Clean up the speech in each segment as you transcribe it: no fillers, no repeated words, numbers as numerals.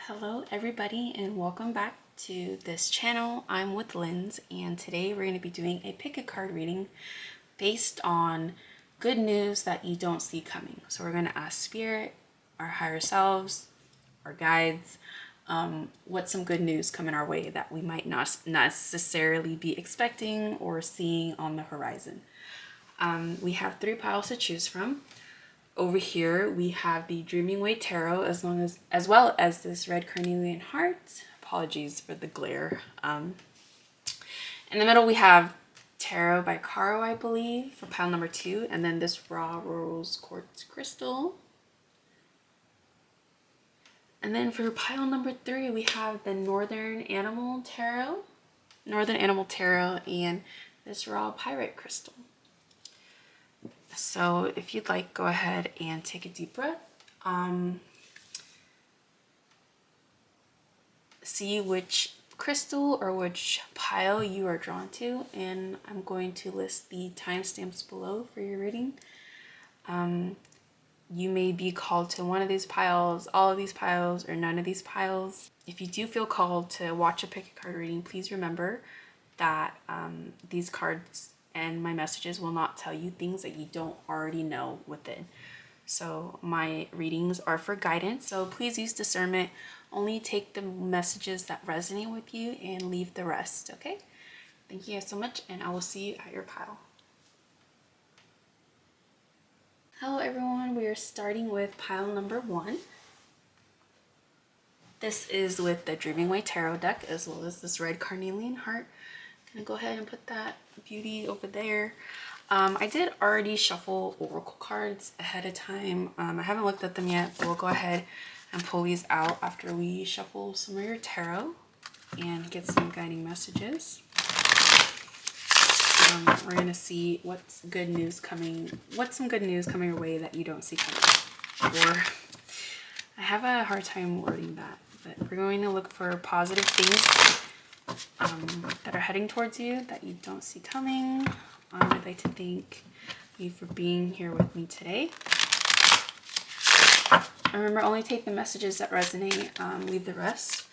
Hello everybody and welcome back to this channel. I'm with Linz and today we're going to be doing a pick a card reading based on good news that you don't see coming. So we're going to ask Spirit, our higher selves, our guides, what's some good news coming our way that we might not necessarily be expecting or seeing on the horizon. We have 3 piles to choose from. Over here we have the Dreaming Way Tarot as well as this red carnelian heart. Apologies for the glare. In the middle we have Tarot by Caro, I believe, for pile number 2, and then this raw rose quartz crystal. And then for pile number 3 we have the Northern Animal Tarot, and this raw pirate crystal. So if you'd like, go ahead and take a deep breath. See which crystal or which pile you are drawn to, and I'm going to list the timestamps below for your reading. You may be called to one of these piles, all of these piles, or none of these piles. If you do feel called to watch a pick a card reading, please remember that these cards and my messages will not tell you things that you don't already know within. So my readings are for guidance, so please use discernment. Only take the messages that resonate with you and leave the rest, okay? Thank you guys so much, and I will see you at your pile. Hello everyone, we are starting with pile number 1. This is with the Dreaming Way Tarot deck as well as this red carnelian heart. I'm gonna go ahead and put that beauty over there. I did already shuffle oracle cards ahead of time. I haven't looked at them yet, but we'll go ahead and pull these out after we shuffle some of your tarot and get some guiding messages. We're gonna see what's some good news coming your way that you don't see coming. Or I have a hard time wording that, but we're going to look for positive things that are heading towards you that you don't see coming. I'd like to thank you for being here with me today. Remember, only take the messages that resonate, leave the rest.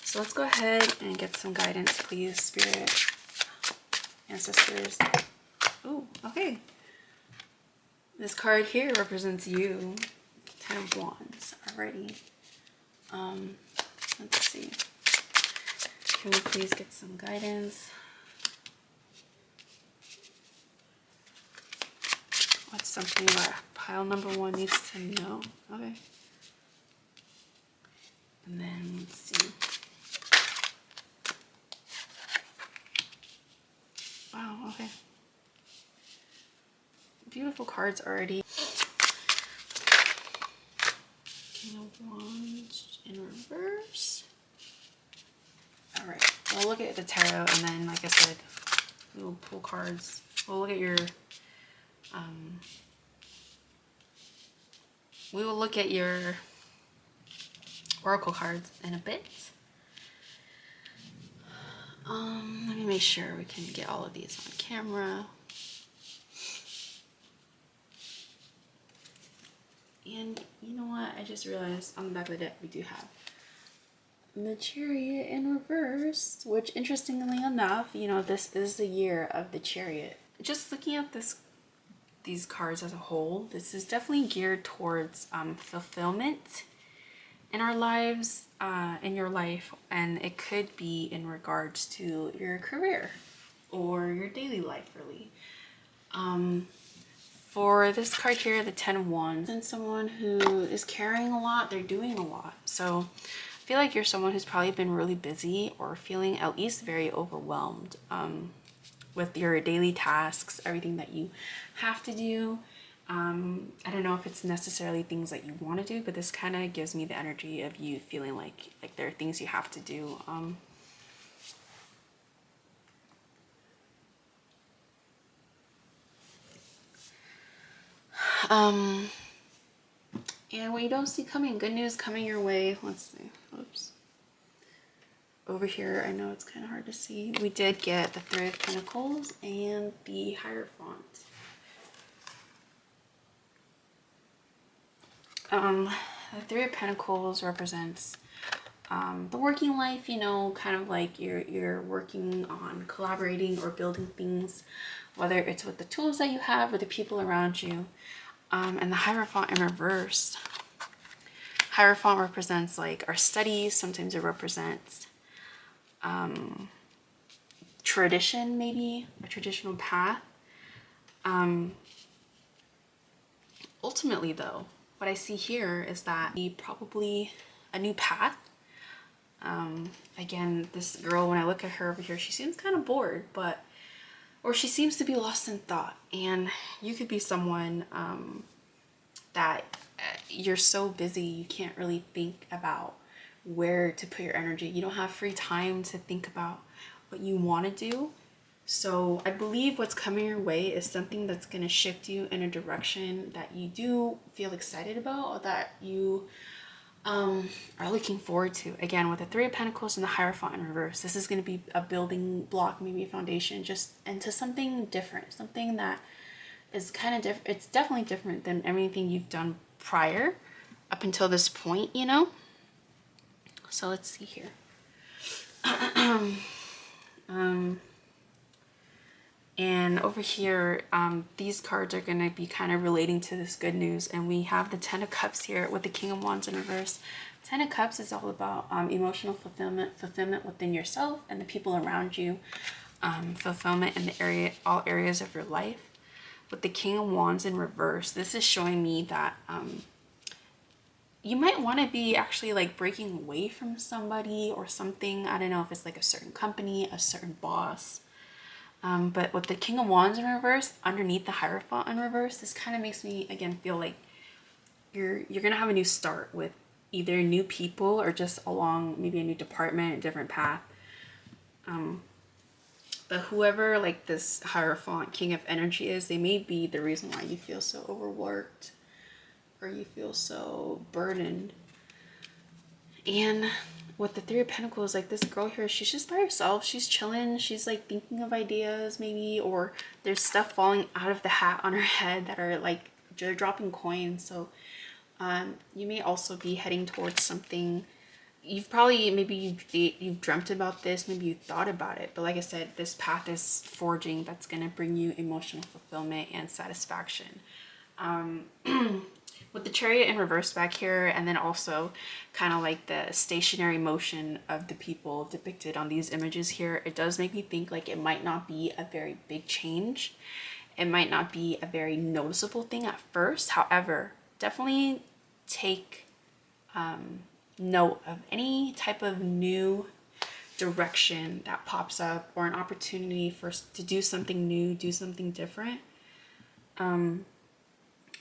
So let's go ahead and get some guidance, please, Spirit, ancestors. Oh, okay. This card here represents you. 10 of Wands already. Let's see. Can we please get some guidance? What's something that pile number 1 needs to know? Okay. And then let's see. Wow, okay. Beautiful cards already. King of Wands in reverse. Alright, we'll look at the tarot, and then, like I said, we will pull cards. We'll look at your oracle cards in a bit. Let me make sure we can get all of these on camera. And you know what? I just realized on the back of the deck we do have the Chariot in reverse, which interestingly enough, you know, this is the year of the Chariot. Just looking at these cards as a whole, this is definitely geared towards fulfillment in our lives, in your life, and it could be in regards to your career or your daily life, really. For this card here, the 10 of Wands, and someone who is carrying a lot, they're doing a lot. So I feel like you're someone who's probably been really busy or feeling at least very overwhelmed with your daily tasks, everything that you have to do. I don't know if it's necessarily things that you want to do, but this kind of gives me the energy of you feeling like there are things you have to do. And what you don't see coming, good news coming your way. Let's see. Oops. Over here, I know it's kind of hard to see. We did get the 3 of Pentacles and the Hierophant. The 3 of Pentacles represents the working life, you know, kind of like you're working on collaborating or building things, whether it's with the tools that you have or the people around you. And the Hierophant in reverse. Hierophant represents like our studies. Sometimes it represents tradition, maybe a traditional path. Ultimately though, what I see here is that probably a new path. Again, this girl, when I look at her over here, she seems kind of bored, or she seems to be lost in thought. And you could be someone that you're so busy you can't really think about where to put your energy. You don't have free time to think about what you want to do. So I believe what's coming your way is something that's going to shift you in a direction that you do feel excited about, or that you are looking forward to. Again, with the Three of Pentacles and the Hierophant in reverse, this is going to be a building block, maybe a foundation, just into something different, something that is kind of different. It's definitely different than everything you've done prior up until this point, you know. So let's see here. And over here, these cards are going to be kind of relating to this good news. And we have the Ten of Cups here with the King of Wands in reverse. Ten of Cups is all about emotional fulfillment within yourself and the people around you. Fulfillment in all areas of your life. With the King of Wands in reverse, this is showing me that you might want to be actually like breaking away from somebody or something. I don't know if it's like a certain company, a certain boss. But with the King of Wands in reverse, underneath the Hierophant in reverse, this kind of makes me, again, feel like you're going to have a new start with either new people or just along maybe a new department, a different path. But whoever like this Hierophant King of Energy is, they may be the reason why you feel so overworked or you feel so burdened. And with the Three of Pentacles, like this girl here, she's just by herself. She's chilling. She's like thinking of ideas maybe, or there's stuff falling out of the hat on her head that are like, they're dropping coins. So you may also be heading towards something. You've probably, maybe you've dreamt about this, maybe you thought about it. But like I said, this path is forging that's going to bring you emotional fulfillment and satisfaction. With the Chariot in reverse back here, and then also kind of like the stationary motion of the people depicted on these images here, it does make me think like it might not be a very big change. It might not be a very noticeable thing at first. However, definitely take note of any type of new direction that pops up, or an opportunity to do something new, do something different.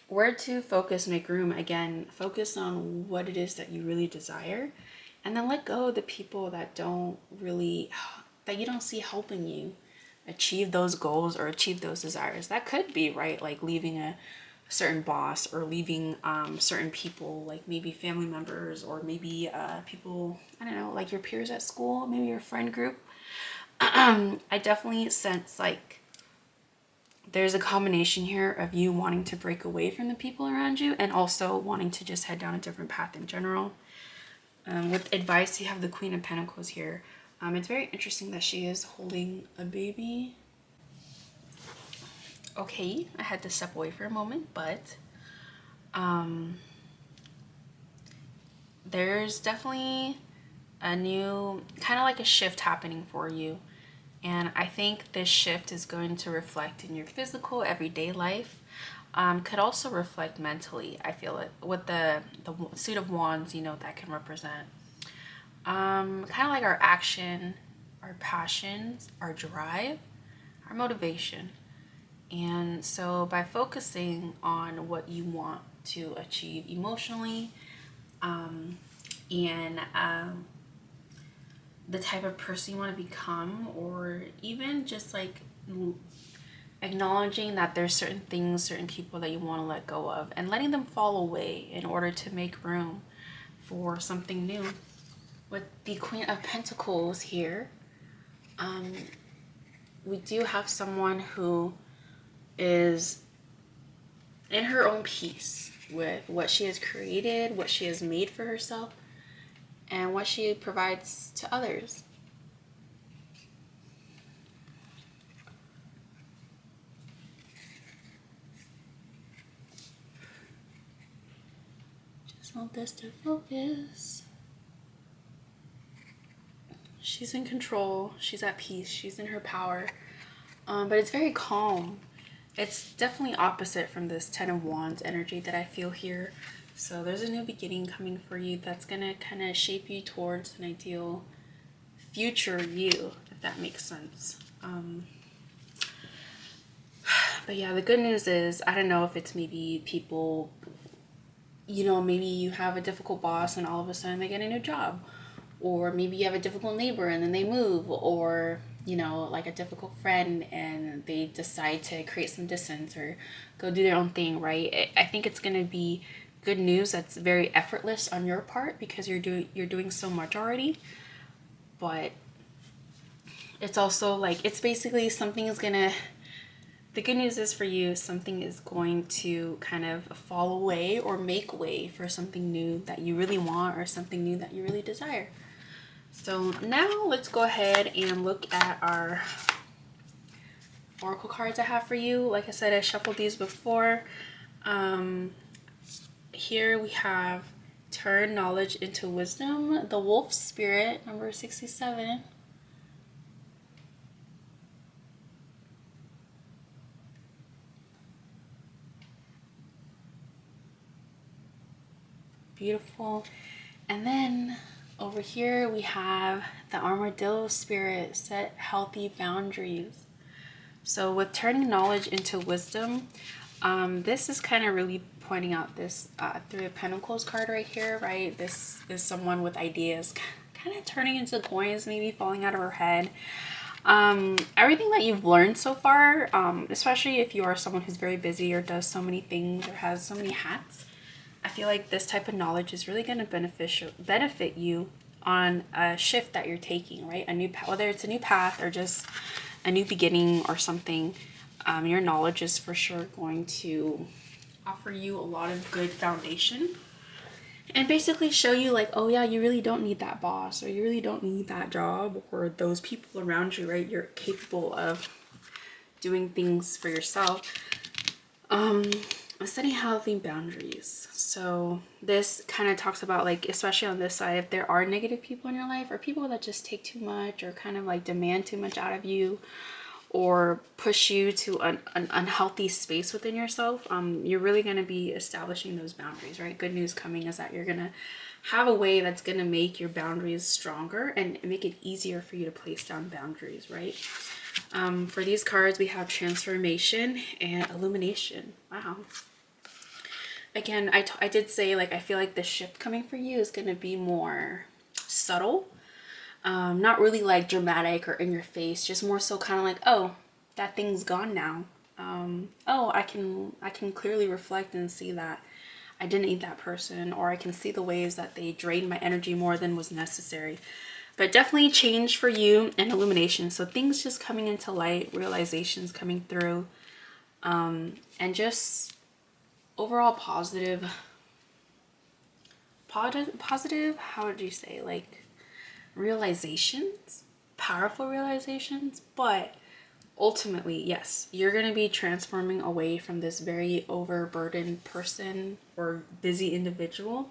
Where to focus, make room. Again, focus on what it is that you really desire, and then let go of the people that you don't see helping you achieve those goals or achieve those desires. That could be, right, like leaving a certain boss, or leaving certain people, like maybe family members, or maybe people, I don't know, like your peers at school, maybe your friend group. I definitely sense like there's a combination here of you wanting to break away from the people around you, and also wanting to just head down a different path in general. With advice, you have the Queen of Pentacles here. It's very interesting that she is holding a baby. Okay, I had to step away for a moment, but there's definitely a new, kind of like a shift happening for you. And I think this shift is going to reflect in your physical everyday life. Could also reflect mentally, I feel it. With the Suit of Wands, you know, that can represent kind of like our action, our passions, our drive, our motivation. And so by focusing on what you want to achieve emotionally, and the type of person you want to become, or even just like acknowledging that there's certain things, certain people that you want to let go of, and letting them fall away in order to make room for something new. With the Queen of Pentacles here, we do have someone who is in her own peace with what she has created, what she has made for herself. and what she provides to others. Just want this to focus. She's in control, she's at peace, she's in her power, but it's very calm. It's definitely opposite from this Ten of Wands energy that I feel here. So there's a new beginning coming for you that's gonna kind of shape you towards an ideal future you, if that makes sense. But yeah, the good news is, I don't know if it's maybe people, you know, maybe you have a difficult boss and all of a sudden they get a new job, or maybe you have a difficult neighbor and then they move, or you know, like a difficult friend and they decide to create some distance or go do their own thing, right? I think it's going to be good news that's very effortless on your part because you're doing so much already. But it's also like, it's basically something is going to, the good news is for you, something is going to kind of fall away or make way for something new that you really want or something new that you really desire. So now let's go ahead and look at our oracle cards I have for you. Like I said, I shuffled these before. Here we have Turn Knowledge into Wisdom, the Wolf Spirit, number 67. Beautiful. And then over here we have the Armadillo Spirit, Set Healthy Boundaries. So with turning knowledge into wisdom, this is kind of really pointing out this Three of Pentacles card right here, right? This is someone with ideas kind of turning into coins, maybe falling out of her head. Everything that you've learned so far, especially if you are someone who's very busy or does so many things or has so many hats, I feel like this type of knowledge is really going to benefit you on a shift that you're taking, right? A new path, whether it's a new path or just a new beginning or something. Your knowledge is for sure going to offer you a lot of good foundation and basically show you like, oh yeah, you really don't need that boss, or you really don't need that job or those people around you, right? You're capable of doing things for yourself. Setting healthy boundaries. So this kind of talks about, like, especially on this side, if there are negative people in your life or people that just take too much or kind of like demand too much out of you or push you to an unhealthy space within yourself, you're really going to be establishing those boundaries, right? Good news coming is that you're going to have a way that's going to make your boundaries stronger and make it easier for you to place down boundaries, right? For these cards, we have transformation and illumination. Wow. Again, I did say, like, I feel like the shift coming for you is going to be more subtle. Not really like dramatic or in your face, just more so kind of like, oh, that thing's gone now. Oh, I can clearly reflect and see that I didn't need that person, or I can see the ways that they drained my energy more than was necessary. But definitely change for you and illumination. So things just coming into light, realizations coming through, and just overall positive, how would you say, like, realizations, powerful realizations. But ultimately, yes, you're going to be transforming away from this very overburdened person or busy individual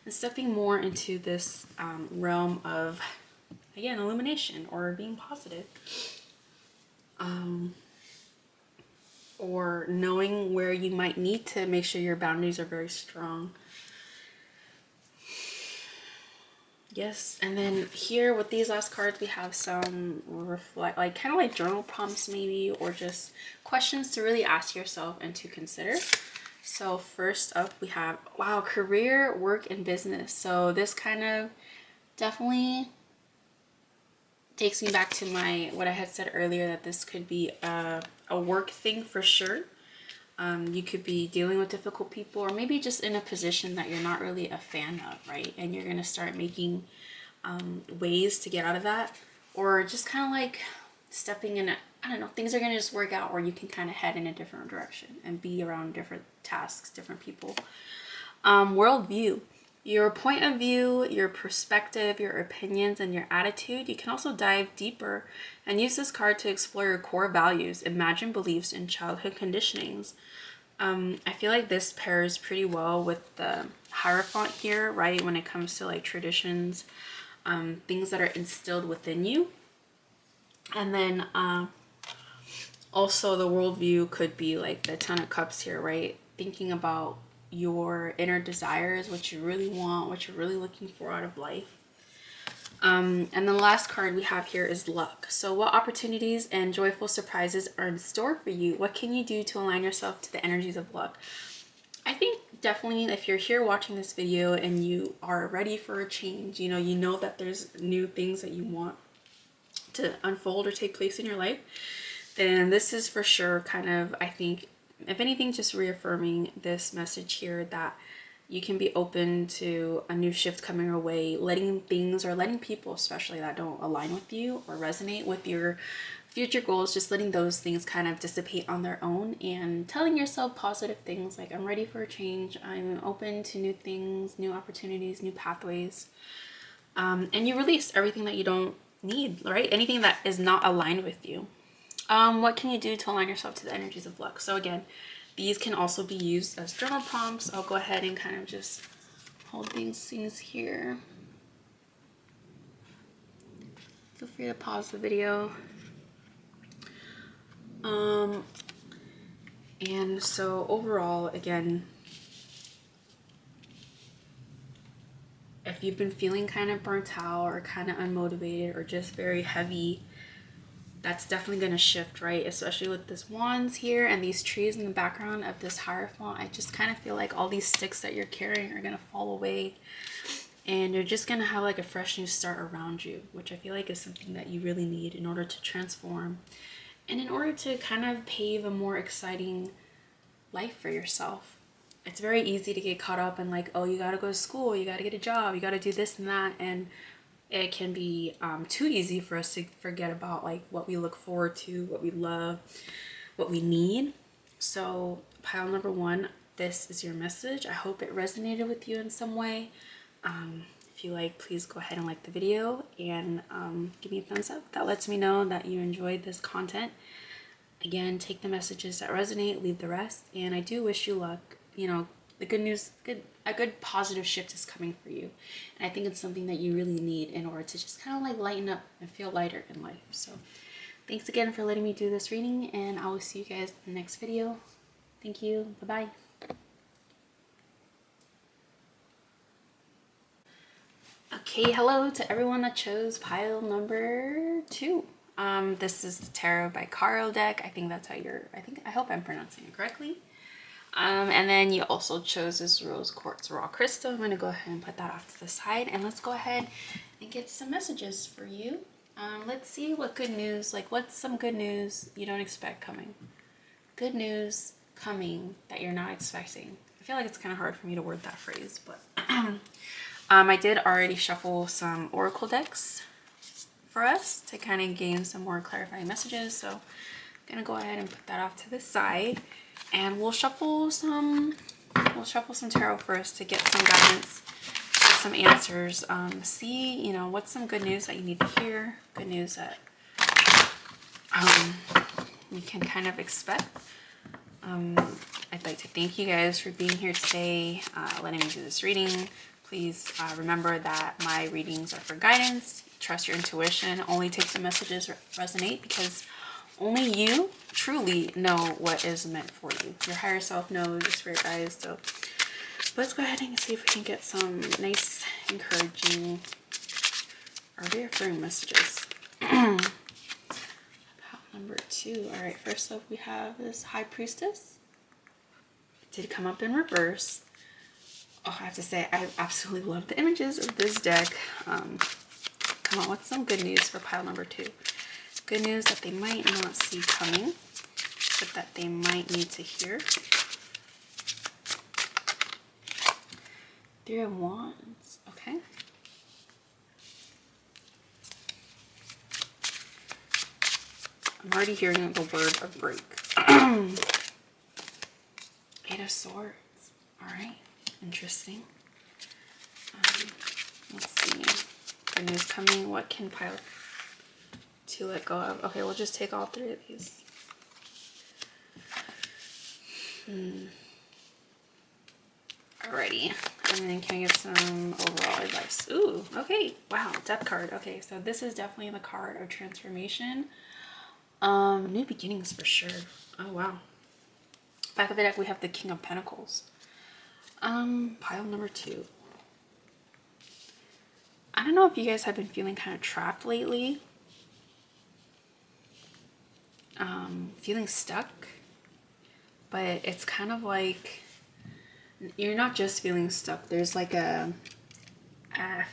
and stepping more into this realm of, again, illumination or being positive, or knowing where you might need to make sure your boundaries are very strong. Yes, and then here with these last cards, we have some reflect, like kind of like journal prompts maybe, or just questions to really ask yourself and to consider. So first up, we have, wow, career, work, and business. So this kind of definitely takes me back to what I had said earlier, that this could be a work thing for sure. You could be dealing with difficult people, or maybe just in a position that you're not really a fan of, right? And you're going to start making ways to get out of that, or just kind of like stepping in, I don't know, things are going to just work out, or you can kind of head in a different direction and be around different tasks, different people. Worldview. your point of view, your perspective, your opinions, and your attitude. You can also dive deeper and use this card to explore your core values, imagined beliefs, and childhood conditionings. I feel like this pairs pretty well with the Hierophant here, right? When it comes to like traditions, things that are instilled within you. And then also the worldview could be like the Ten of Cups here, right? Thinking about your inner desires, what you really want, what you're really looking for out of life. And then the last card we have here is luck. So what opportunities and joyful surprises are in store for you? What can you do to align yourself to the energies of luck? I think definitely if you're here watching this video and you are ready for a change, you know that there's new things that you want to unfold or take place in your life, then this is for sure kind of, I think, if anything, just reaffirming this message here that you can be open to a new shift coming your way, letting things or letting people especially that don't align with you or resonate with your future goals, just letting those things kind of dissipate on their own and telling yourself positive things like, I'm ready for a change, I'm open to new things, new opportunities, new pathways. And you release everything that you don't need, right? Anything that is not aligned with you. What can you do to align yourself to the energies of luck? So again, these can also be used as journal prompts. I'll go ahead and kind of just hold these things here. Feel free to pause the video. And so overall, again, if you've been feeling kind of burnt out or kind of unmotivated or just very heavy, that's definitely going to shift, right? Especially with this wands here and these trees in the background of this Hierophant. I just kind of feel like all these sticks that you're carrying are going to fall away and you're just going to have like a fresh new start around you, which I feel like is something that you really need in order to transform and in order to kind of pave a more exciting life for yourself. It's very easy to get caught up in like, oh, you got to go to school, you got to get a job, you got to do this and that, and it can be too easy for us to forget about like what we look forward to, what we love, what we need. So pile number one, this is your message. I hope it resonated with you in some way. If you like, please go ahead and like the video and give me a thumbs up. That lets me know that you enjoyed this content. Again, take the messages that resonate, leave the rest. And I do wish you luck. You know, the good news, a good positive shift is coming for you. And I think it's something that you really need in order to just kind of like lighten up and feel lighter in life. So thanks again for letting me do this reading, and I will see you guys in the next video. Thank you. Bye-bye. Okay, hello to everyone that chose pile number 2. This is the Tarot by Caro deck. I think that's how I hope I'm pronouncing it correctly. And then you also chose this Rose Quartz Raw Crystal. I'm going to go ahead and put that off to the side, and let's go ahead and get some messages for you. Let's see what good news, like what's some good news you don't expect coming. Good news coming that you're not expecting. I feel like it's kind of hard for me to word that phrase, but I did already shuffle some oracle decks for us to kind of gain some more clarifying messages. So I'm going to go ahead and put that off to the side. And we'll shuffle some tarot first to get some guidance, get some answers. See, you know, what's some good news that you need to hear, good news that you can kind of expect. I'd like to thank you guys for being here today, letting me do this reading. Please remember that my readings are for guidance. Trust your intuition. Only take the messages that resonate, because only you truly know what is meant for you. Your higher self knows, your spirit guides. So let's go ahead and see if we can get some nice, encouraging, or reaffirming messages. Pile number 2. All right, first up we have this High Priestess. It did come up in reverse. Oh, I have to say, I absolutely love the images of this deck. Come on, what's some good news for pile number 2? Good news that they might not see coming, but that they might need to hear. 3 of Wands, okay. I'm already hearing the word of break. 8 of Swords, all right, interesting. Let's see. Good news coming. What can pile to let go of? Okay, we'll just take all three of these. Alrighty. And then can I get some overall advice? Ooh, okay. Wow, death card. Okay, so this is definitely the card of transformation. New beginnings for sure. Oh wow. Back of the deck we have the King of Pentacles. Pile number 2. I don't know if you guys have been feeling kind of trapped lately. Feeling stuck. But it's kind of like you're not just feeling stuck. There's like a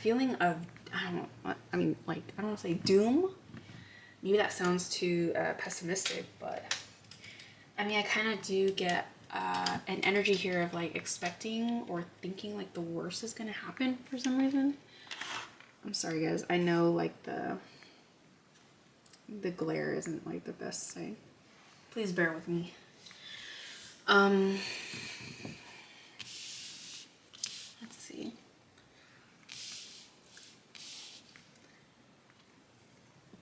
feeling of, I don't know, I mean, like, I don't want to say doom. Maybe that sounds too pessimistic, but I mean, I kind of do get an energy here of like expecting or thinking like the worst is going to happen for some reason. I'm sorry guys, I know like the glare isn't like the best thing. Please bear with me. Let's see.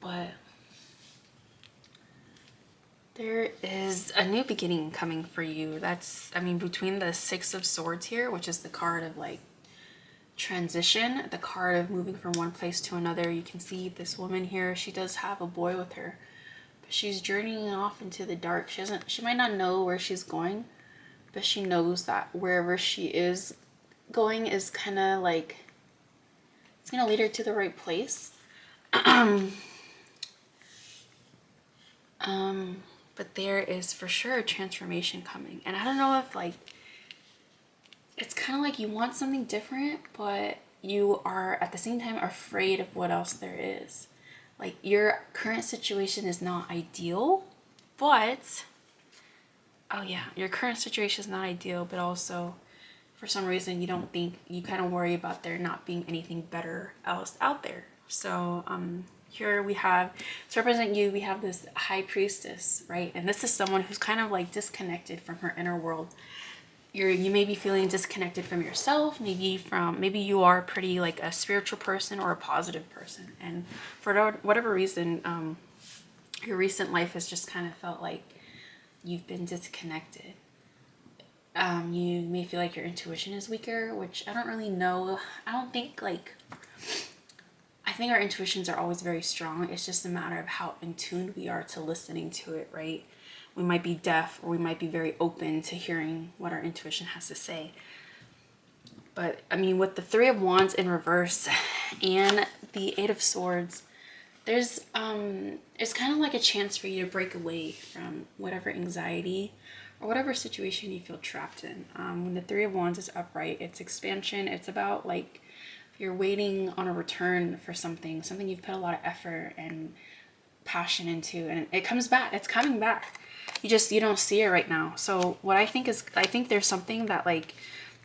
But there is a new beginning coming for you. That's, I mean, between the Six of Swords here, which is the card of like transition, the card of moving from one place to another. You can see this woman here, she does have a boy with her, but she's journeying off into the dark. She might not know where she's going, but she knows that wherever she is going is kind of like, it's gonna lead her to the right place. But there is for sure a transformation coming, and I don't know if like, it's kind of like you want something different, but you are at the same time afraid of what else there is. Like your current situation is not ideal, but oh yeah, your current situation is not ideal, but also for some reason you don't think, you kind of worry about there not being anything better else out there. So here we have, to represent you, we have this High Priestess, right? And this is someone who's kind of like disconnected from her inner world. You may be feeling disconnected from yourself, maybe you are pretty like a spiritual person or a positive person, and for whatever reason your recent life has just kind of felt like you've been disconnected. You may feel like your intuition is weaker, which I don't really know. I think our intuitions are always very strong. It's just a matter of how in tune we are to listening to it, right? We might be deaf, or we might be very open to hearing what our intuition has to say. But I mean, with the Three of Wands in reverse and the Eight of Swords, there's it's kind of like a chance for you to break away from whatever anxiety or whatever situation you feel trapped in. When the Three of Wands is upright, it's expansion. It's about like you're waiting on a return for something you've put a lot of effort and passion into, and it comes back. It's coming back. You don't see it right now. So what I think there's something that like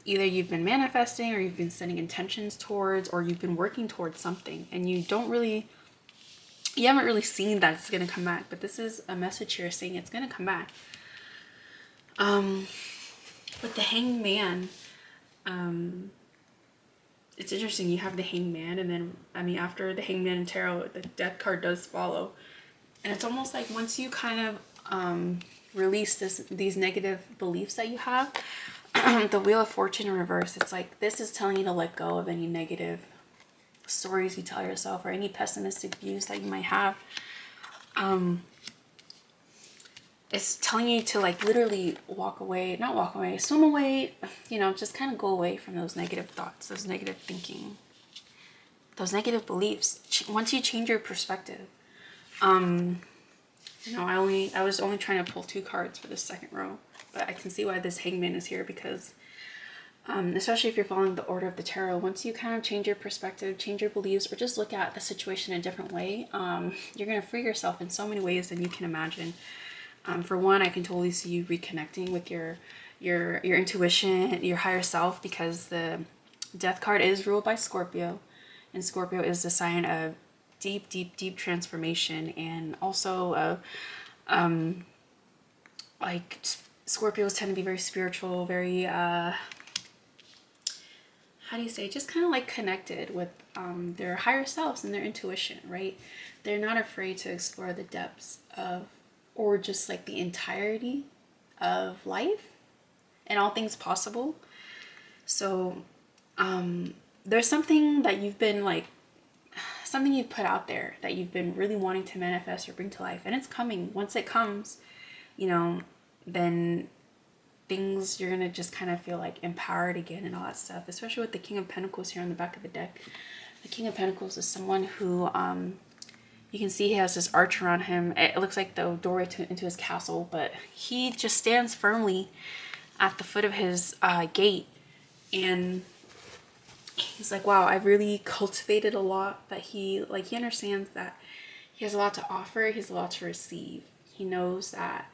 either you've been manifesting, or you've been setting intentions towards, or you've been working towards something, and you haven't really seen that it's going to come back. But this is a message here saying it's going to come back. With the Hanged Man, it's interesting. You have the Hanged Man, and then, I mean, after the Hanged Man in tarot, the Death card does follow. And it's almost like once you kind of release these negative beliefs that you have, the Wheel of Fortune in reverse, it's like this is telling you to let go of any negative stories you tell yourself, or any pessimistic views that you might have. It's telling you to like literally swim away, just kind of go away from those negative thoughts, those negative thinking, those negative beliefs. Once you change your perspective, I was only trying to pull 2 cards for this second row, but I can see why this Hangman is here, because especially if you're following the order of the tarot, once you kind of change your perspective, change your beliefs, or just look at the situation a different way, you're going to free yourself in so many ways than you can imagine. For one, I can totally see you reconnecting with your intuition, your higher self, because the Death card is ruled by Scorpio, and Scorpio is the sign of deep, deep, deep transformation, and also like Scorpios tend to be very spiritual, very how how do you say, just kind of like connected with their higher selves and their intuition, right? They're not afraid to explore the depths of, or just like the entirety of life and all things possible. So there's something that you've been like, something you've put out there that you've been really wanting to manifest or bring to life, and it's coming. Once it comes, you know, then things, you're gonna just kind of feel like empowered again and all that stuff, especially with the King of Pentacles here on the back of the deck. The King of Pentacles is someone who you can see he has this arch around him. It looks like the doorway into his castle, but he just stands firmly at the foot of his gate, and he's like, wow, I've really cultivated a lot. That he understands that he has a lot to offer, he has a lot to receive. He knows that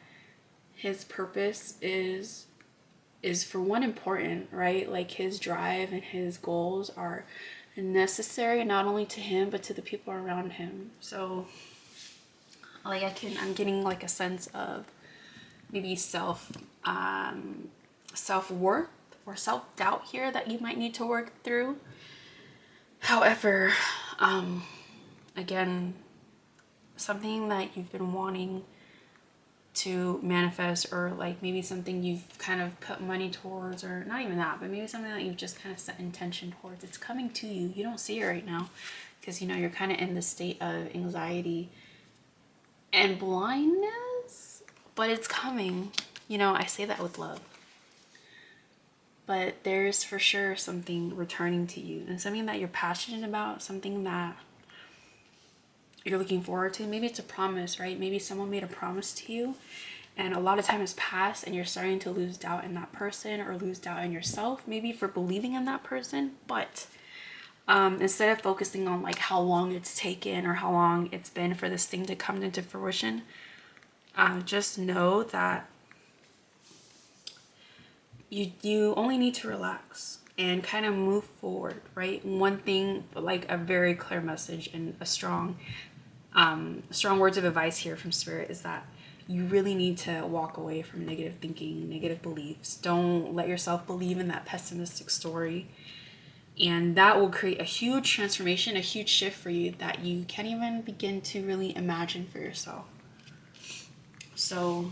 his purpose is for one important, right? Like his drive and his goals are necessary not only to him but to the people around him. So like I'm getting like a sense of maybe self-worth or self-doubt here that you might need to work through. However, again, something that you've been wanting to manifest, or like maybe something you've kind of put money towards, or not even that, but maybe something that you've just kind of set intention towards, it's coming to you. You don't see it right now because, you know, you're kind of in the state of anxiety and blindness, but it's coming. You know, I say that with love, but there's for sure something returning to you, and something that you're passionate about, something that you're looking forward to. Maybe it's a promise, right? Maybe someone made a promise to you and a lot of time has passed and you're starting to lose doubt in that person, or lose doubt in yourself, maybe for believing in that person. But instead of focusing on like how long it's taken or how long it's been for this thing to come into fruition, just know that you only need to relax and kind of move forward, right? One thing, like a very clear message and a strong words of advice here from Spirit, is that you really need to walk away from negative thinking, negative beliefs. Don't let yourself believe in that pessimistic story. And that will create a huge transformation, a huge shift for you that you can't even begin to really imagine for yourself. So,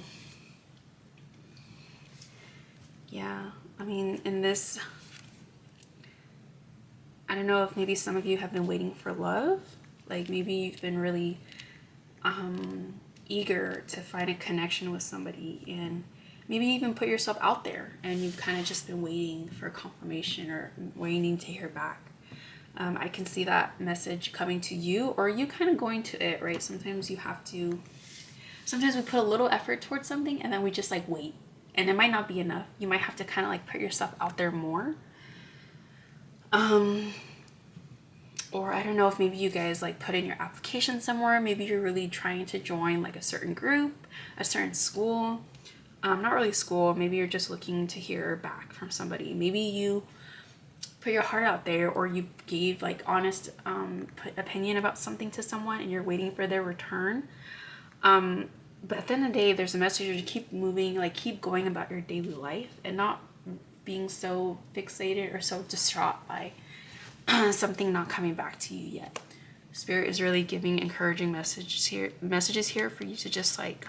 yeah, I mean, in this, I don't know if maybe some of you have been waiting for love. Like maybe you've been really eager to find a connection with somebody, and maybe even put yourself out there, and you've kind of just been waiting for confirmation or waiting to hear back. I can see that message coming to you, or you kind of going to it, right? Sometimes you have to, sometimes we put a little effort towards something and then we just like wait, and it might not be enough. You might have to kind of like put yourself out there more. Or I don't know if maybe you guys like put in your application somewhere. Maybe you're really trying to join like a certain group, a certain school. Not really school. Maybe you're just looking to hear back from somebody. Maybe you put your heart out there, or you gave like honest opinion about something to someone and you're waiting for their return. But at the end of the day, there's a message to keep moving, like keep going about your daily life and not being so fixated or so distraught by something not coming back to you yet. Spirit is really giving encouraging messages here for you to just like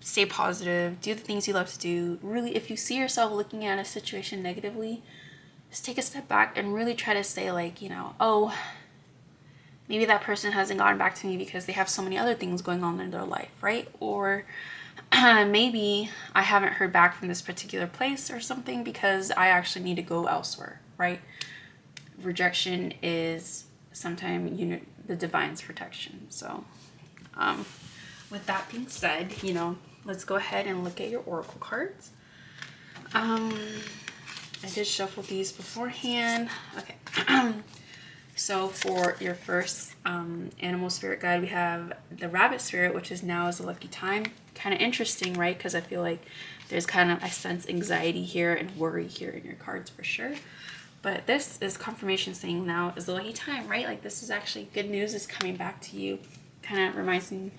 stay positive, do the things you love to do. Really, if you see yourself looking at a situation negatively, just take a step back and really try to say like, you know, oh, maybe that person hasn't gotten back to me because they have so many other things going on in their life, right? Or maybe I haven't heard back from this particular place or something because I actually need to go elsewhere, right? Rejection is sometimes, you know, the divine's protection. So with that being said, you know, let's go ahead and look at your oracle cards. I did shuffle these beforehand. Okay. So for your first animal spirit guide, we have the rabbit spirit, which is now is a lucky time. Kind of interesting, right? Because I feel like there's kind of, I sense anxiety here and worry here in your cards for sure. But this is confirmation saying now is the lucky time, right? Like this is actually good news is coming back to you. Kind of reminds me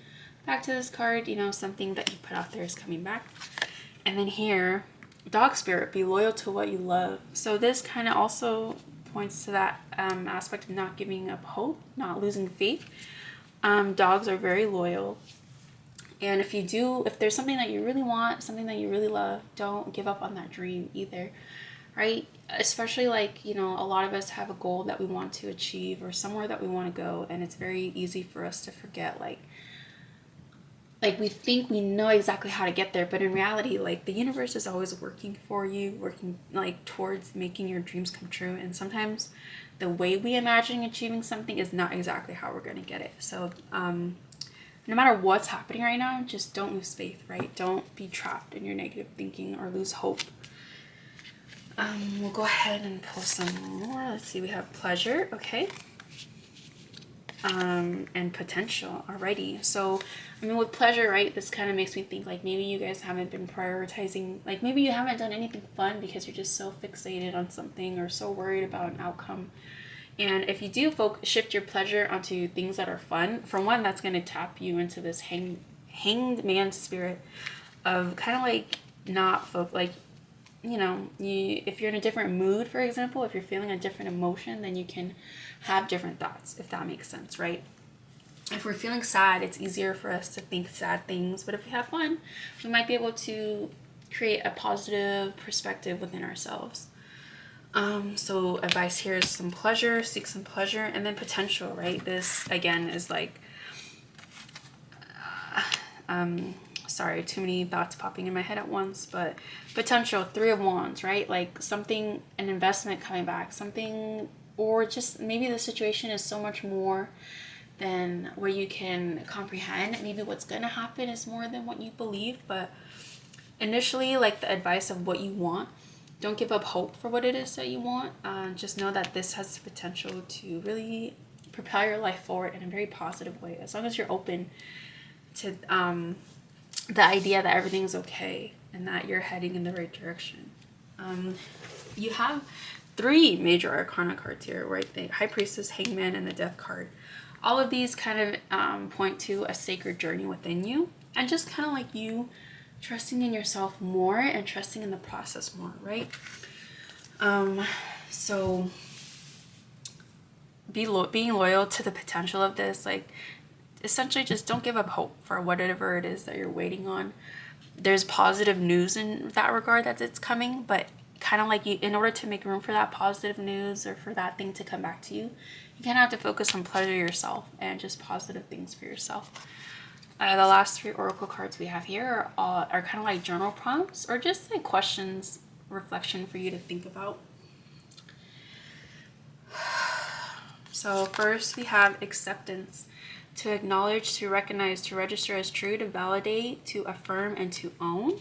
back to this card, you know, something that you put out there is coming back. And then here Dog spirit, be loyal to what you love. So this kind of also points to that aspect of not giving up hope, not losing faith. Dogs are very loyal. And if there's something that you really want, something that you really love, don't give up on that dream either, right? Especially like, you know, a lot of us have a goal that we want to achieve or somewhere that we want to go. And it's very easy for us to forget, like we think we know exactly how to get there, but in reality, like the universe is always working for you, working like towards making your dreams come true. And sometimes the way we imagine achieving something is not exactly how we're going to get it. So no matter what's happening right now, just don't lose faith, right? Don't be trapped in your negative thinking or lose hope. We'll go ahead and pull some more. Let's see, we have pleasure, okay. And potential. Alrighty. So, I mean, with pleasure, right, this kind of makes me think like maybe you guys haven't been prioritizing, like maybe you haven't done anything fun because you're just so fixated on something or so worried about an outcome. And if you do shift your pleasure onto things that are fun, for one, that's going to tap you into this hanged man spirit of kind of like not like, you know, if you're in a different mood, for example, if you're feeling a different emotion, then you can have different thoughts, if that makes sense, right? If we're feeling sad, it's easier for us to think sad things, but if we have fun, we might be able to create a positive perspective within ourselves. So advice here is some pleasure, seek some pleasure, and then potential, right? This again is like, sorry, too many thoughts popping in my head at once, but potential, 3 of Wands, right? Like something, an investment coming back, something, or just maybe the situation is so much more than what you can comprehend. Maybe what's gonna happen is more than what you believe, but initially, like the advice of what you want, don't give up hope for what it is that you want. Just know that this has the potential to really propel your life forward in a very positive way, as long as you're open to the idea that everything's okay and that you're heading in the right direction. You have 3 major arcana cards here, right? The High Priestess, Hangman, and the Death card. All of these kind of point to a sacred journey within you, and just kind of like you trusting in yourself more and trusting in the process more, right? So being loyal to the potential of this, like essentially just don't give up hope for whatever it is that you're waiting on. There's positive news in that regard that it's coming, but kind of like you, in order to make room for that positive news or for that thing to come back to you, you kind of have to focus on pleasure yourself and just positive things for yourself. The last 3 oracle cards we have here are kind of like journal prompts or just like questions, reflection for you to think about. So first we have acceptance. To acknowledge, to recognize, to register as true, to validate, to affirm, and to own.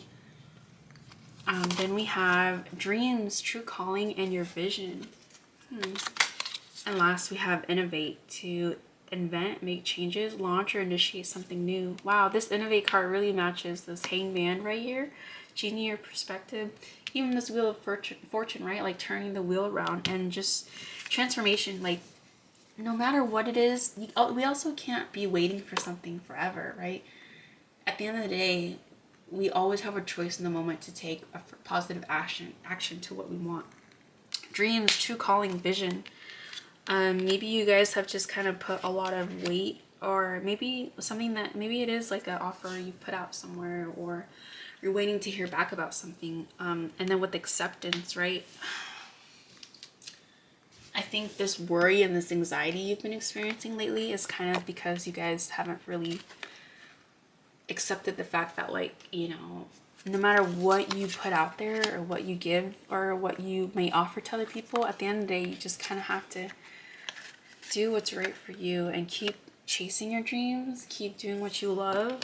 Then we have dreams, true calling, and your vision. And last we have innovate, to invent, make changes, launch, or initiate something new. Wow, this innovate card really matches this hangman right here. Changing your perspective. Even this wheel of fortune, right? Like turning the wheel around and just transformation. Like no matter what it is, we also can't be waiting for something forever, right? At the end of the day, we always have a choice in the moment to take a positive action to what we want. Dreams, true calling, vision. Maybe you guys have just kind of put a lot of weight, or maybe something that maybe it is like an offer you put out somewhere, or you're waiting to hear back about something. And then with acceptance, right? I think this worry and this anxiety you've been experiencing lately is kind of because you guys haven't really accepted the fact that, like, you know, no matter what you put out there or what you give or what you may offer to other people, at the end of the day, you just kind of have to do what's right for you and keep chasing your dreams, keep doing what you love.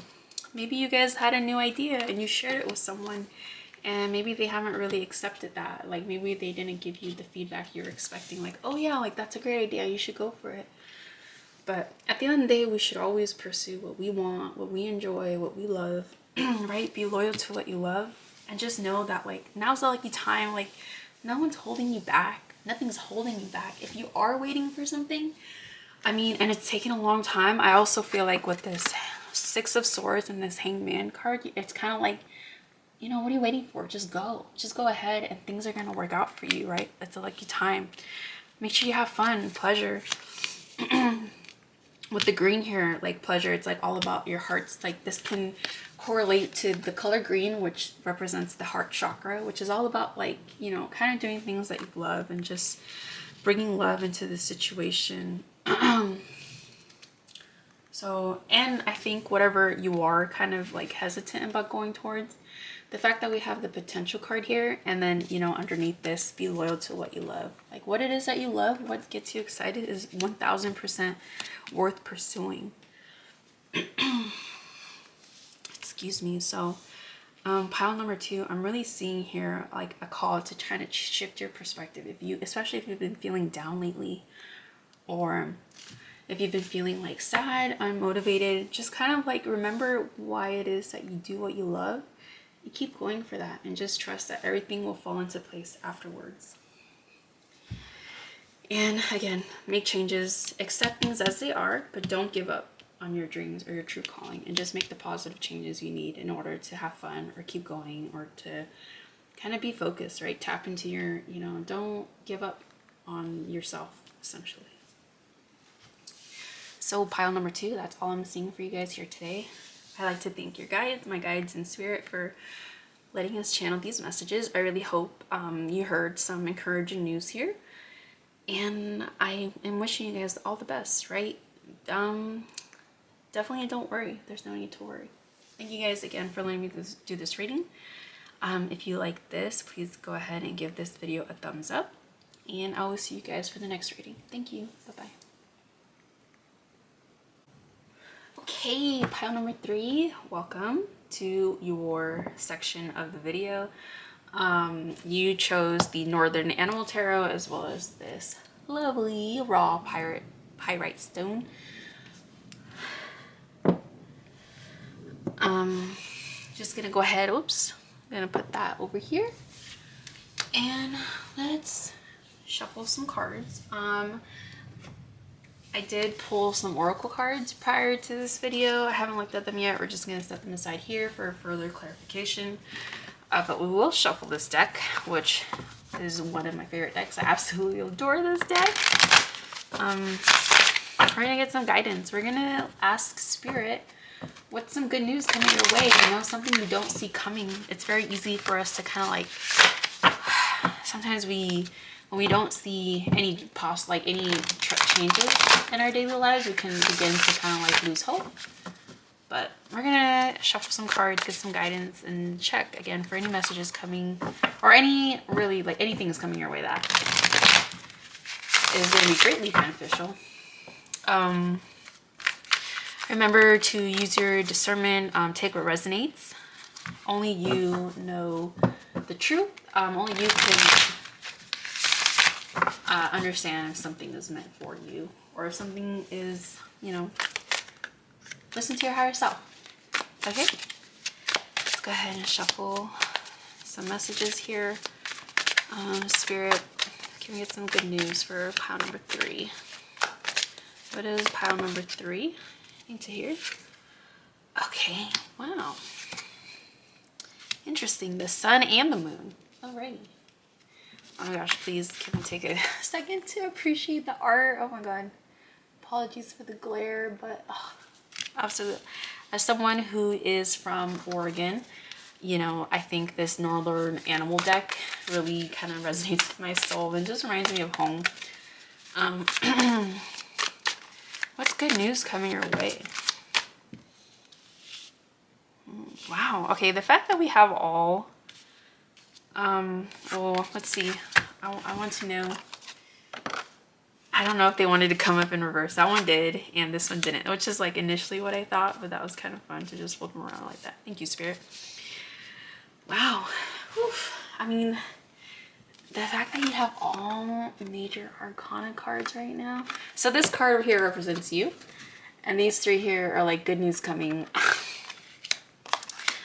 Maybe you guys had a new idea and you shared it with someone, and maybe they haven't really accepted that. Like maybe they didn't give you the feedback you were expecting, like, oh yeah, like that's a great idea, you should go for it. But at the end of the day, we should always pursue what we want, what we enjoy, what we love, right? Be loyal to what you love, and just know that like now's the lucky time. Like no one's holding you back, nothing's holding you back. If you are waiting for something, I mean, and it's taken a long time, I also feel like with this 6 of Swords and this Hangman card, it's kind of like you know, what are you waiting for? Just go. Just go ahead and things are going to work out for you, right? It's a lucky time. Make sure you have fun, pleasure. With the green here, like pleasure, it's like all about your hearts. Like this can correlate to the color green, which represents the heart chakra, which is all about like, you know, kind of doing things that you love and just bringing love into the situation. So, and I think whatever you are kind of like hesitant about going towards, the fact that we have the potential card here, and then, you know, underneath this, be loyal to what you love. Like what it is that you love, what gets you excited is 1000% worth pursuing. Excuse me. So pile number 2, I'm really seeing here like a call to try to shift your perspective. If you, especially if you've been feeling down lately, or if you've been feeling like sad, unmotivated, just kind of like remember why it is that you do what you love. You keep going for that and just trust that everything will fall into place afterwards. And again, make changes, accept things as they are, but don't give up on your dreams or your true calling, and just make the positive changes you need in order to have fun or keep going, or to kind of be focused, right? Tap into your, you know, don't give up on yourself, essentially. So pile number 2, that's all I'm seeing for you guys here today. I like to thank your guides, my guides in spirit, for letting us channel these messages. I really hope you heard some encouraging news here. And I am wishing you guys all the best, right? Definitely don't worry. There's no need to worry. Thank you guys again for letting me do this reading. If you like this, please go ahead and give this video a thumbs up. And I will see you guys for the next reading. Thank you. Bye-bye. Okay, pile number 3, welcome to your section of the video. You chose the Northern Animal Tarot, as well as this lovely raw pyrite stone. Just gonna go ahead, oops, I'm gonna put that over here, and let's shuffle some cards. I did pull some oracle cards prior to this video. I haven't looked at them yet. We're just going to set them aside here for further clarification. But we will shuffle this deck, which is one of my favorite decks. I absolutely adore this deck. We're going to get some guidance. We're going to ask Spirit, what's some good news coming your way? You know, something you don't see coming. It's very easy for us to kind of like, sometimes when we don't see any changes in our daily lives, we can begin to kind of like lose hope. But we're gonna shuffle some cards, get some guidance, and check again for any messages coming, or any really like anything is coming your way that is going to be greatly beneficial. Remember to use your discernment. Take what resonates. Only you know the truth. Only you can understand if something is meant for you, or if something is, you know, listen to your higher self. Okay, let's go ahead and shuffle some messages here. Spirit, can we get some good news for pile number 3? What is pile number 3 need to hear? Okay, wow, interesting. The sun and the moon. Alrighty. Oh my gosh, please can we take a second to appreciate the art? Oh my god. Apologies for the glare, but oh, absolutely. As someone who is from Oregon, you know, I think this Northern Animal deck really kind of resonates with my soul and just reminds me of home. What's good news coming your way? Wow. Okay, the fact that we have all well, let's see. I want to know. I don't know if they wanted to come up in reverse. That one did, and this one didn't, which is like initially what I thought, but that was kind of fun to just flip them around like that. Thank you, Spirit. Wow. Oof. I mean, the fact that you have all major arcana cards right now. So this card over here represents you, and these 3 here are like good news coming.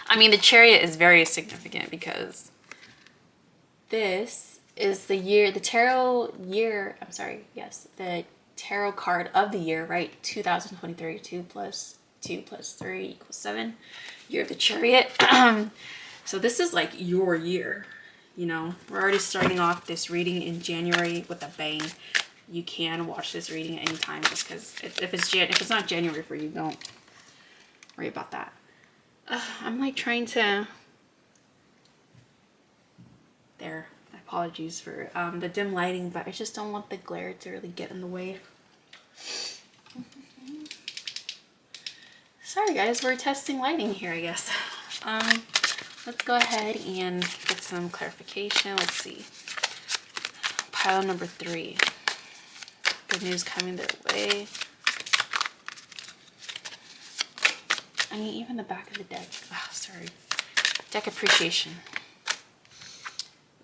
I mean, the Chariot is very significant because this is the year, the tarot year, I'm sorry, yes, the tarot card of the year, right? 2023, 2 plus 2 plus 3 equals 7, year of the Chariot. So this is like your year, you know. We're already starting off this reading in January with a bang. You can watch this reading at any time, just because if it's not January for you, don't worry about that. I'm like trying to... There. Apologies for the dim lighting, but I just don't want the glare to really get in the way. Sorry guys, we're testing lighting here, I guess. Let's go ahead and get some clarification. Let's see. Pile number 3. Good news coming their way. I mean, even the back of the deck. Oh, sorry. Deck appreciation.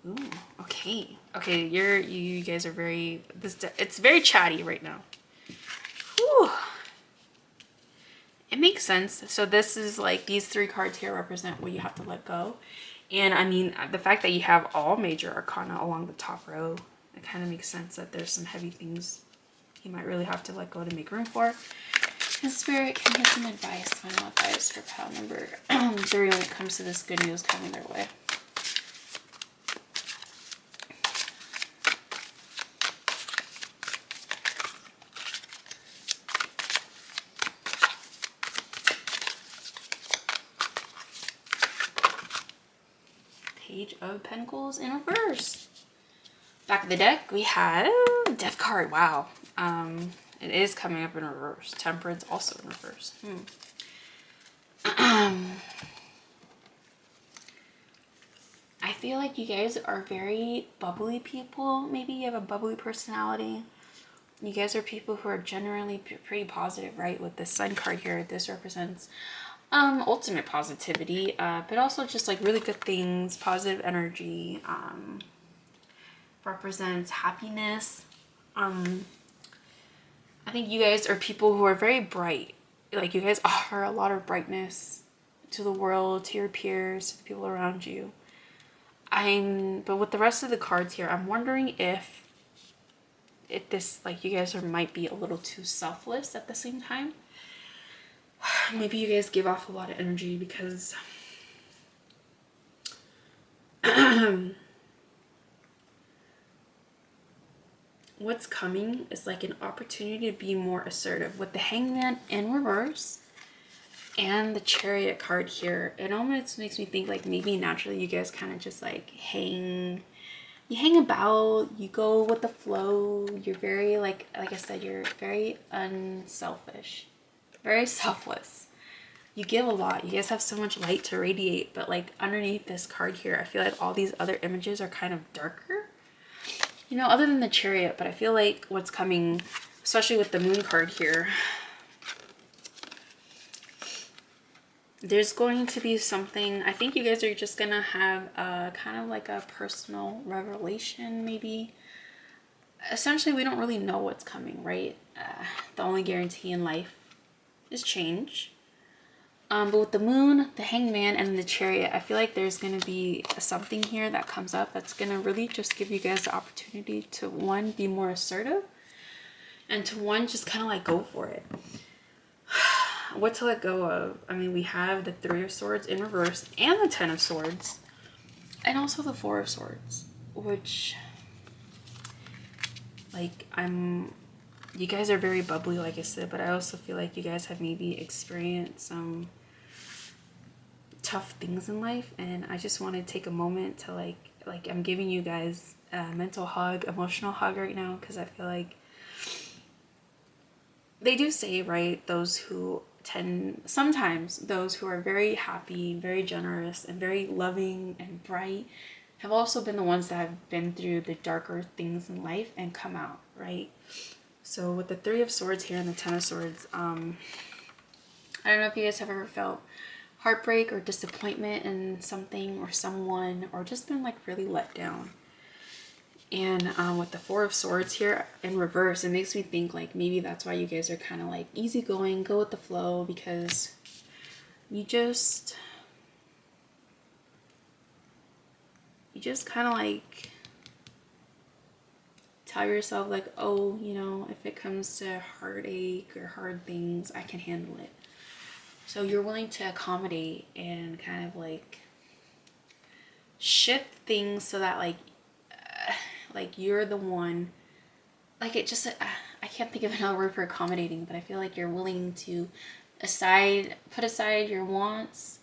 Ooh, okay. Okay, you guys are very... it's very chatty right now. Whew. It makes sense. So this is like, these 3 cards here represent what you have to let go. And I mean, the fact that you have all major arcana along the top row, it kind of makes sense that there's some heavy things you might really have to let go to make room for. And Spirit, can give some advice, final advice for pile number 3 when it comes to this good news coming their way. Page of Pentacles in reverse. Back of the deck, we have Death card. Wow. It is coming up in reverse. Temperance also in reverse. I feel like you guys are very bubbly people. Maybe you have a bubbly personality. You guys are people who are generally pretty positive, right? With the Sun card here, this represents ultimate positivity, but also just like really good things, positive energy, represents happiness. I think you guys are people who are very bright. Like, you guys offer a lot of brightness to the world, to your peers, to the people around you. But with the rest of the cards here, I'm wondering if this, like, you guys might be a little too selfless at the same time. Maybe you guys give off a lot of energy because what's coming is like an opportunity to be more assertive. With the Hangman in reverse and the Chariot card here, it almost makes me think like maybe naturally you guys kind of just like you hang about, you go with the flow. You're very like I said, you're very unselfish, very selfless. You give a lot. You guys have so much light to radiate, but like underneath this card here, I feel like all these other images are kind of darker, you know, other than the Chariot. But I feel like what's coming, especially with the Moon card here, there's going to be something. I think you guys are just gonna have kind of like a personal revelation, maybe. Essentially, we don't really know what's coming, right? The only guarantee in life is change. But with the Moon, the Hangman, and the Chariot, I feel like there's going to be something here that comes up that's going to really just give you guys the opportunity to, one, be more assertive, and to, one, just kind of like go for it. What to let go of? I mean, we have the 3 of Swords in reverse and the 10 of Swords, and also the 4 of Swords, which, like, you guys are very bubbly, like I said, but I also feel like you guys have maybe experienced some tough things in life, and I just want to take a moment to like I'm giving you guys a mental hug, emotional hug right now, because I feel like they do say, right, sometimes those who are very happy, very generous, and very loving and bright have also been the ones that have been through the darker things in life and come out, right? So with the 3 of Swords here and the 10 of Swords, I don't know if you guys have ever felt heartbreak or disappointment in something or someone, or just been like really let down. And with the 4 of Swords here in reverse, it makes me think like maybe that's why you guys are kind of like easygoing, go with the flow, because you just kind of like tell yourself like, oh, you know, if it comes to heartache or hard things, I can handle it. So you're willing to accommodate and kind of like shift things so that like you're the one, like it just, I can't think of another word for accommodating, but I feel like you're willing to put aside your wants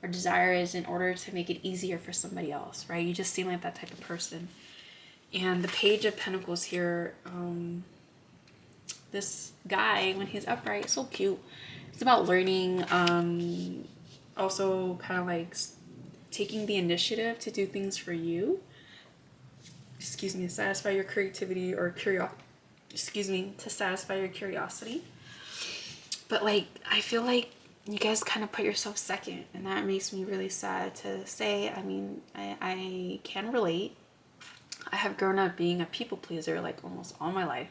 or desires in order to make it easier for somebody else, right? You just seem like that type of person. And the Page of Pentacles here, this guy, when he's upright, so cute. It's about learning, also kind of like taking the initiative to do things for you. Excuse me, to satisfy your creativity or to satisfy your curiosity. But like, I feel like you guys kind of put yourself second, and that makes me really sad to say. I mean, I can relate. I have grown up being a people pleaser like almost all my life.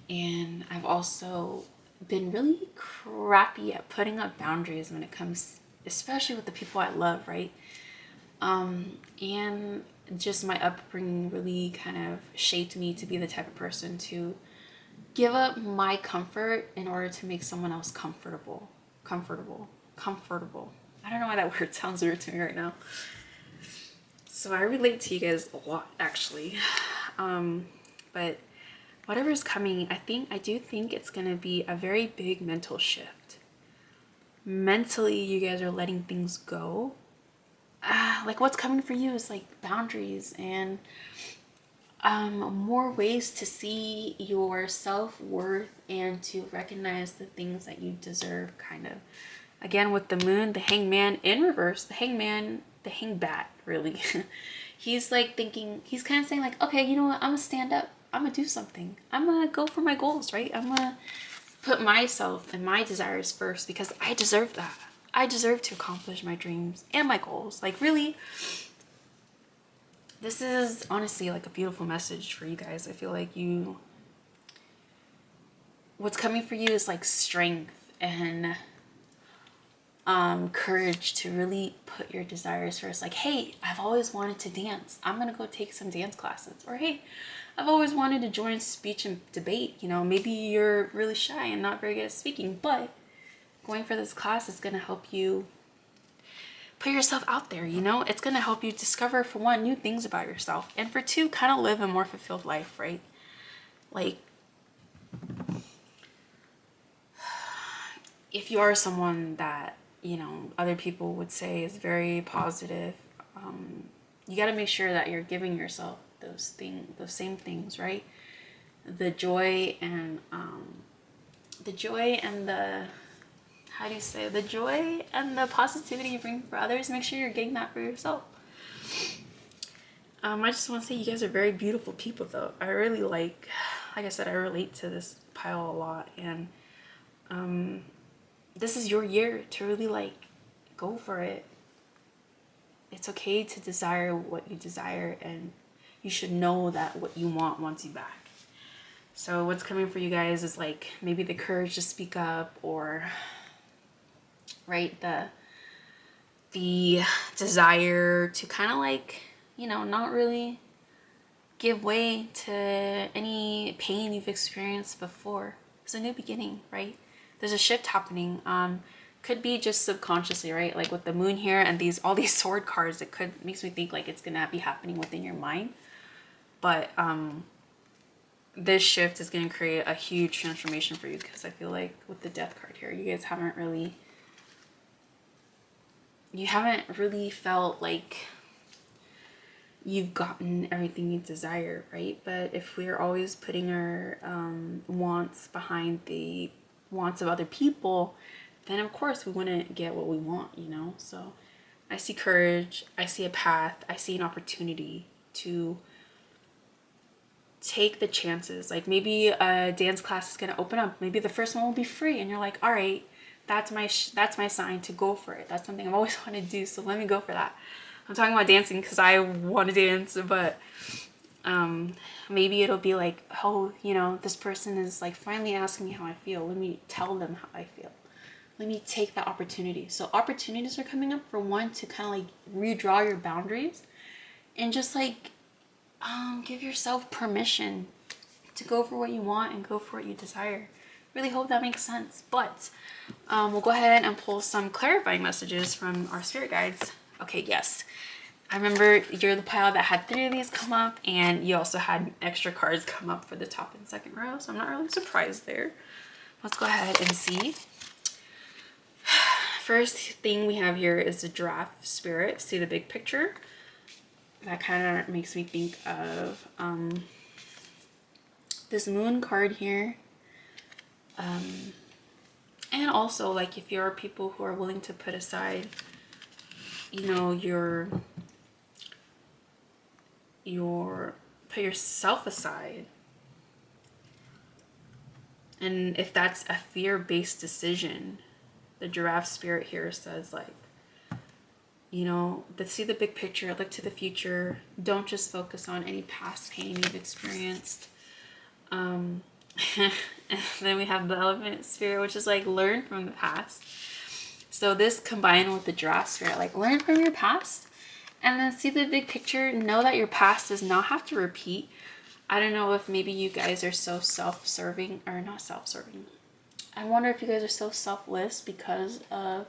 And I've also been really crappy at putting up boundaries when it comes, especially with the people I love, right? And just my upbringing really kind of shaped me to be the type of person to give up my comfort in order to make someone else comfortable. I don't know why that word sounds weird to me right now. So I relate to you guys a lot, actually. But whatever's coming, I do think it's going to be a very big mental shift. Mentally, you guys are letting things go. Like what's coming for you is like boundaries and more ways to see your self-worth and to recognize the things that you deserve, kind of. Again, with the moon, the hangman in reverse, the hangbat, really. He's like thinking, he's kind of saying like, okay, you know what? I'm gonna stand up. I'm gonna do something. I'm gonna go for my goals, right? I'm gonna put myself and my desires first because I deserve that. I deserve to accomplish my dreams and my goals. Like really, this is honestly like a beautiful message for you guys. I feel like what's coming for you is like strength and courage to really put your desires first. Like, hey, I've always wanted to dance. I'm gonna go take some dance classes. Or hey, I've always wanted to join speech and debate. You know, maybe you're really shy and not very good at speaking, but going for this class is gonna help you put yourself out there, you know? It's gonna help you discover, for one, new things about yourself, and for two, kind of live a more fulfilled life, right? Like, if you are someone that, you know, other people would say is very positive, you got to make sure that you're giving yourself those same things, right? The joy and the positivity you bring for others. Make sure you're getting that for yourself. I just want to say you guys are very beautiful people, though. I really like I said, I relate to this pile a lot, and this is your year to really like go for it. It's okay to desire what you desire, and you should know that what you want wants you back. So what's coming for you guys is like maybe the courage to speak up, or right, the desire to kind of like, you know, not really give way to any pain you've experienced before. It's a new beginning, right? There's a shift happening. Could be just subconsciously, right? Like with the moon here and all these sword cards, makes me think like it's gonna be happening within your mind. But this shift is gonna create a huge transformation for you, because I feel like with the Death card here, you guys haven't really felt like you've gotten everything you desire, right? But if we're always putting our wants behind the wants of other people, then of course we wouldn't get what we want, you know? So I see courage, I see a path, I see an opportunity to take the chances. Like maybe a dance class is gonna open up. Maybe the first one will be free, and you're like, all right, that's my sign to go for it. That's something I've always wanted to do, so let me go for that. I'm talking about dancing because I want to dance, but maybe it'll be like, oh, you know, this person is like finally asking me how I feel. Let me tell them how I feel. Let me take that opportunity. So opportunities are coming up, for one, to kind of like redraw your boundaries and just like give yourself permission to go for what you want and go for what you desire. Really hope that makes sense. But we'll go ahead and pull some clarifying messages from our spirit guides. Okay, yes. I remember you're the pile that had 3 of these come up, and you also had extra cards come up for the top and second row, so I'm not really surprised there. Let's go ahead and see. First thing we have here is the Giraffe Spirit. See the big picture? That kind of makes me think of this Moon card here. And also, like, if you're people who are willing to put aside, you know, put yourself aside, and if that's a fear-based decision, the Giraffe Spirit here says, like, you know, see the big picture, look to the future, don't just focus on any past pain you've experienced. And then we have the Elephant Spirit, which is like, learn from the past. So this combined with the Giraffe Spirit, like, learn from your past, and then see the big picture. Know that your past does not have to repeat. I don't know if maybe you guys are so self-serving, or not self-serving. I wonder if you guys are so selfless because of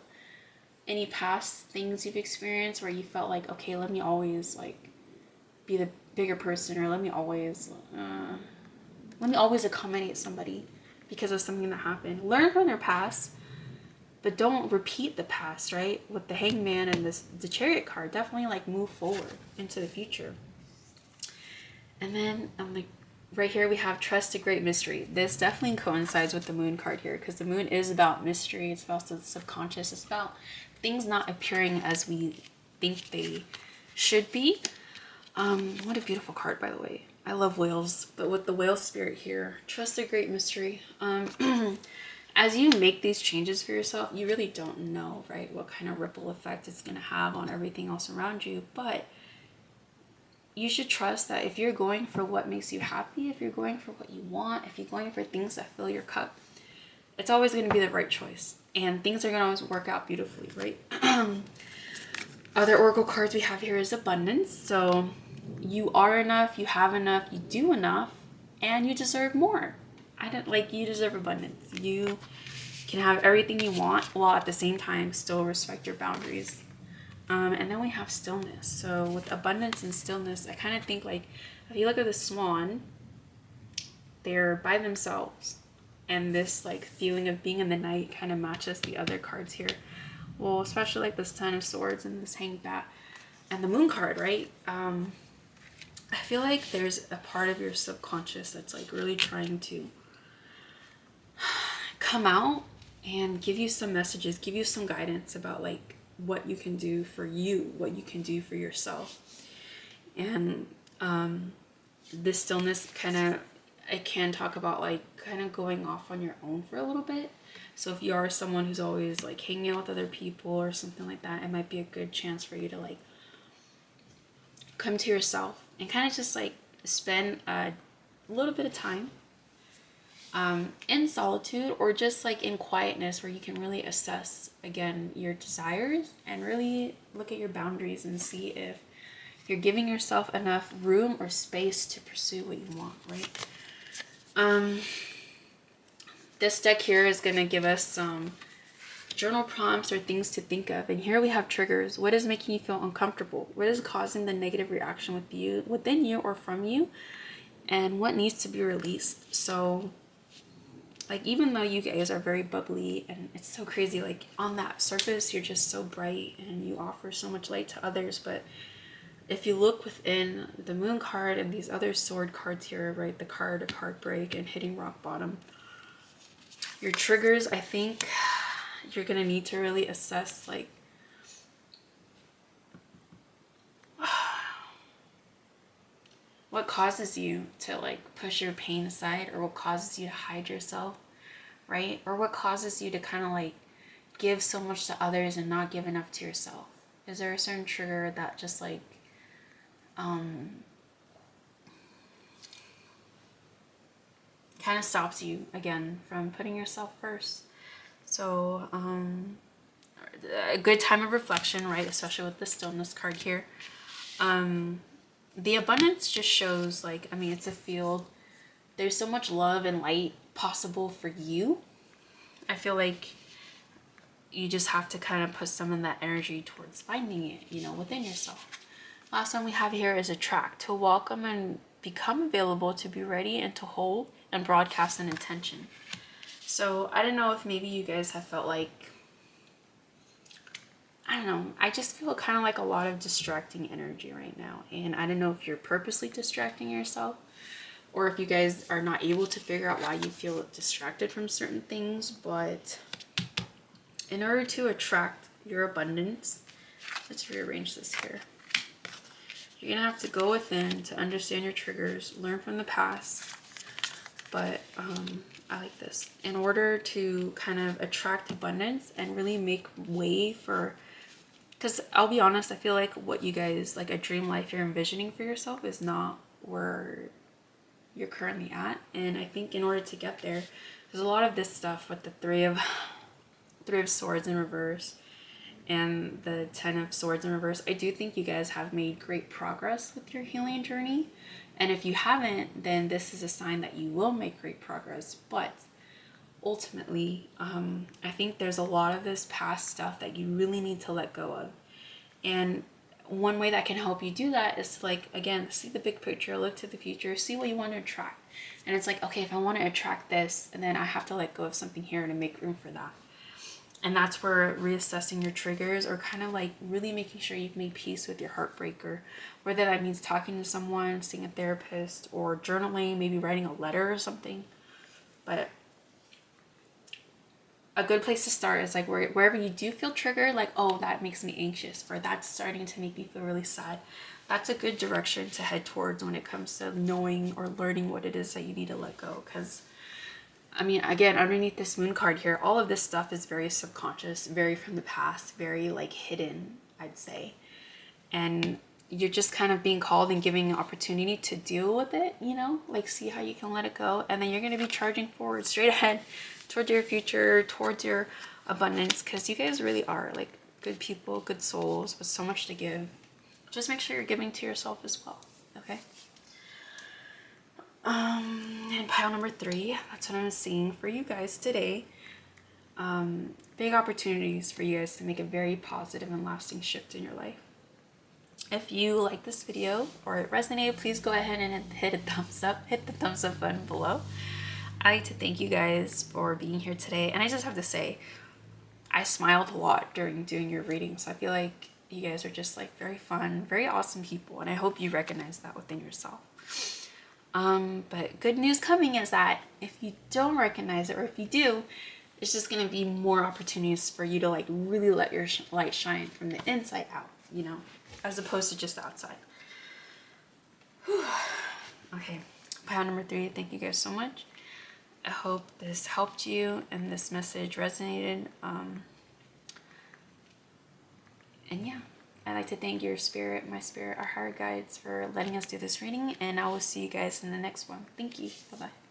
any past things you've experienced where you felt like, okay, let me always, like, be the bigger person, or let me always accommodate somebody because of something that happened. Learn from their past, but don't repeat the past, right? With the Hangman and the Chariot card, definitely, like, move forward into the future. And then like right here we have Trust a Great Mystery. This definitely coincides with the Moon card here, because the Moon is about mystery. It's about the subconscious. It's about things not appearing as we think they should be. What a beautiful card, by the way. I love whales, but with the Whale Spirit here, Trust a Great Mystery. As you make these changes for yourself, you really don't know, right, what kind of ripple effect it's going to have on everything else around you. But you should trust that if you're going for what makes you happy, if you're going for what you want, if you're going for things that fill your cup, it's always going to be the right choice. And things are going to always work out beautifully, right? Other Oracle cards we have here is Abundance. So you are enough, you have enough, you do enough, and you deserve more. You deserve abundance. You can have everything you want while at the same time still respect your boundaries. And then we have Stillness. So with Abundance and Stillness, I kind of think, like, if you look at the swan, they're by themselves. And this, like, feeling of being in the night kind of matches the other cards here. Well, especially like this Ten of Swords and this Hanged Bat and the Moon card, right? I feel like there's a part of your subconscious that's, like, really trying to come out and give you some messages, give you some guidance about, like, what you can do for you, what you can do for yourself. And this Stillness it can talk about, like, kind of going off on your own for a little bit. So if you are someone who's always, like, hanging out with other people or something like that, it might be a good chance for you to, like, come to yourself and kind of just, like, spend a little bit of time in solitude, or just, like, in quietness, where you can really assess, again, your desires and really look at your boundaries and see if you're giving yourself enough room or space to pursue what you want, right? This deck here is going to give us some journal prompts or things to think of. And here we have triggers. What is making you feel uncomfortable? What is causing the negative reaction within you or from you? And what needs to be released? So, like, even though you guys are very bubbly and it's so crazy, like, on that surface, you're just so bright and you offer so much light to others. But if you look within the Moon card and these other sword cards here, right, the card of heartbreak and hitting rock bottom, your triggers, I think you're going to need to really assess, like, what causes you to, like, push your pain aside, or what causes you to hide yourself, right? Or what causes you to kind of, like, give so much to others and not give enough to yourself? Is there a certain trigger that just, like, kind of stops you, again, from putting yourself first? So, a good time of reflection, right? Especially with the Stillness card here. The Abundance just shows, like, I mean, it's a field. There's so much love and light possible for you. I feel like you just have to kind of put some of that energy towards finding it, you know, within yourself. Last one we have here is attract, to welcome and become available, to be ready and to hold and broadcast an intention. So I don't know if maybe you guys have felt like, I don't know, I just feel kind of like a lot of distracting energy right now. And I don't know if you're purposely distracting yourself or if you guys are not able to figure out why you feel distracted from certain things. But in order to attract your abundance, let's rearrange this here. You're gonna have to go within to understand your triggers, learn from the past. But I like this. In order to kind of attract abundance and really make way for, because I'll be honest, I feel like what you guys, like a dream life you're envisioning for yourself is not where you're currently at. And I think in order to get there, there's a lot of this stuff with the three of swords in reverse and the 10 of swords in reverse. I do think you guys have made great progress with your healing journey. And if you haven't, then this is a sign that you will make great progress. But ultimately, I think there's a lot of this past stuff that you really need to let go of. And one way that can help you do that is to, like, again, see the big picture, look to the future, see what you want to attract. And it's like, okay, if I want to attract this, and then I have to let go of something here to make room for that. And that's where reassessing your triggers, or kind of like really making sure you've made peace with your heartbreaker, whether that means talking to someone, seeing a therapist, or journaling, maybe writing a letter or something. But a good place to start is like wherever you do feel triggered, like, oh, that makes me anxious, or that's starting to make me feel really sad. That's a good direction to head towards when it comes to knowing or learning what it is that you need to let go. Because I mean, again, underneath this moon card here, all of this stuff is very subconscious, very from the past, very like hidden, I'd say. And you're just kind of being called and giving an opportunity to deal with it, you know, like see how you can let it go. And then you're going to be charging forward straight ahead towards your future, towards your abundance, because you guys really are like good people, good souls with so much to give. Just make sure you're giving to yourself as well, okay? And pile number 3, that's what I'm seeing for you guys today. Big opportunities for you guys to make a very positive and lasting shift in your life. If you like this video or it resonated, please go ahead and hit a thumbs up. Hit the thumbs up button below. I'd like to thank you guys for being here today. And I just have to say, I smiled a lot during doing your reading. So I feel like you guys are just like very fun, very awesome people. And I hope you recognize that within yourself. But good news coming is that if you don't recognize it, or if you do, it's just going to be more opportunities for you to like really let your light shine from the inside out, you know, as opposed to just outside. Whew. Okay, pile number 3, thank you guys so much. I hope this helped you and this message resonated. And yeah, I'd like to thank your spirit, my spirit, our higher guides for letting us do this reading, and I will see you guys in the next one. Thank you. Bye-bye.